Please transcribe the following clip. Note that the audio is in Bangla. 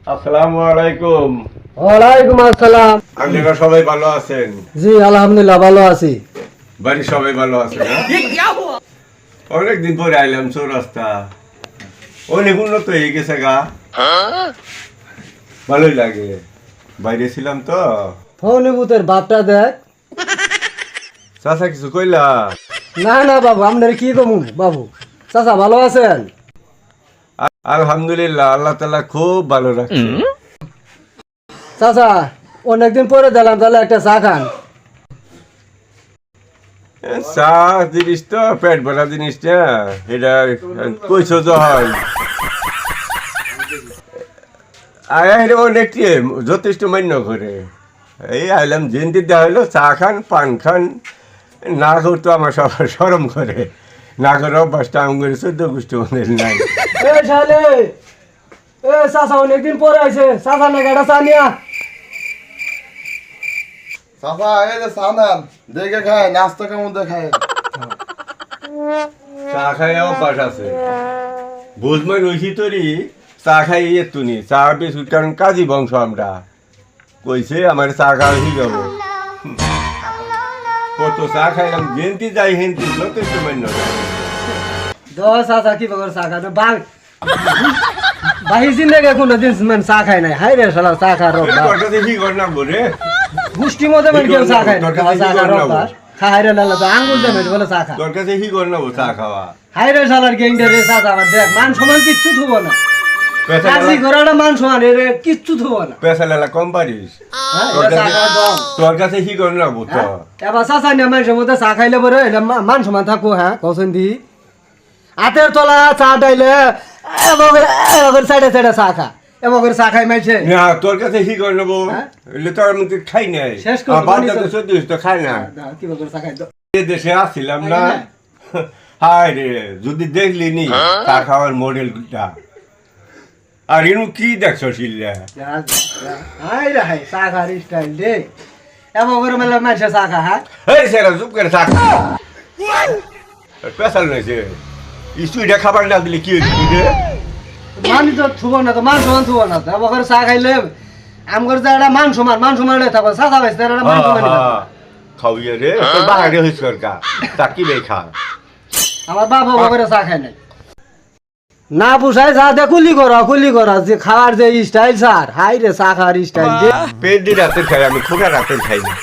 আসসালামু আলাইকুম। ওয়ালাইকুম আসসালাম। আপনারা সবাই ভালো আছেন? জি আলহামদুলিল্লাহ ভালো আছি। বাড়ির সবাই ভালো আছে না? অনেকদিন পরে আইলাম চৌরাস্তা, অনেক উন্নত হয়ে গেছে গা, ভালোই লাগে। বাইরে ছিলাম তো। ফোনে ভূতের বাপটা দেখ। চাচা কিছু কইলা? না না বাবু, আপনার কি কমু বাবু? চাচা ভালো আছেন? আলহামদুলিল্লাহ, আল্লাহ তাআলা খুব ভালো রাখছে। চাচা অনেকদিন পরে দিলাম, তাহলে একটা চা খান। চা জিনিস তো পেট ভরা জিনিসটা, এটা কইছো যখন অনেক যথেষ্ট মান্য করে এই আইলাম জেন্দি দেওয়া হইলো, চা খান পান খান, না করতো আমার সব সরম করে, না করে অভ্যাসটা আম করে 14 গোষ্ঠী মনের নাই। এ শালে, এ চাচা অনেকদিন পরে আইছে, চাচা না গাড়া চা নিয়া। চাচা এই যে সানান দেখে খায়, নাস্তা কেমন দেখায়? চা খাই অভ্যাস আছে, বুঝমাই রইছি তরি চা খাই তুনি চা বিস্কুট, কারণ কাজী বংশ আমরা, কইছে আমার চা খাওয়া হয়ে যাবো। কত চা খাইলাম, জেন্তি যাই হেন্তি যথেষ্ট মান্য করে। দশ চাচা কি বকর চা খায় বাং বাহি জিন্দেগে কোনোদিন মানে চা খায় নাই। হাই রে শালা চা খা রোগ তোর কাছে কি কর না বলে গোষ্ঠী মধ্যে মানে কেউ চা খায় না। তোর কাছে চা কি খা কর রোগ না বল? খাই রে লালা তো আঙ্গুল দেবে বলে চা খা। তোর কাছে কি কর না চা খাওয়া? হাই রে শালার গ্যাংটা রে চাচা আমার দেখ, মান সমান কিচ্ছু থুবো না। কাশি ঘোড়াটা মান সমান রে কিচ্ছু থুবো না। পেশা লেলা কম পারিস? হ্যাঁ, তোর এটা চা কাছে- খাওয়া দম। তোর কাছে কি কর না তো? হ্যাঁ? এবার চাচা নিয়ে মানুষের মধ্যে চা খাইলে পরে এটা মান সমান থাকবো। হ্যাঁ কৌশন দি হাতের তলা চা ডাইলে এবার সাইডে সাইডে চা খা, এবার চা খাই মাইছে। না তোর কাছে কি কর নেবো? হ্যাঁ? এলে তোর মধ্যে খাই নাই, শেষ করে আমার বাচ্চা বলি তো তো। 14 তো খাই না। কি বলবো চা খাই তো। এ দেশে আসছিলাম না, হায় রে যদি দেখলি নি চা খাওয়ার মডেলটা, আর এনু কি দেখছো শিল্লা? হাই রে হাই চা খার স্টাইল দে, এবার মেলা মাইছে চা খা। হ্যাঁ এই সেরা চুপ করে চা খা, পেশাল নয়েছে স্টুডিয়া খাবার না দিলে কি হয়েছে? মানি তো থুবো না, তো মান সমান থুবো না। এবার চা খাইলে আমার যে একটা মান সমান থাকবো, চা চা পাইছে একটা মান সমান। খাওয়াইয়া রে তোর বাহারে হয়েছে সরকার তা কি বে খা। আমার বাবা করে চা খায় নাই। না পুষায় যা দে কুলি করা যে খাওয়ার যে স্টাইল স্যার, হাই রে চা খাওয়ার স্টাইল দে। পেট দিয়ে রাতের খাই, আমি খোকা রাতের খাই না।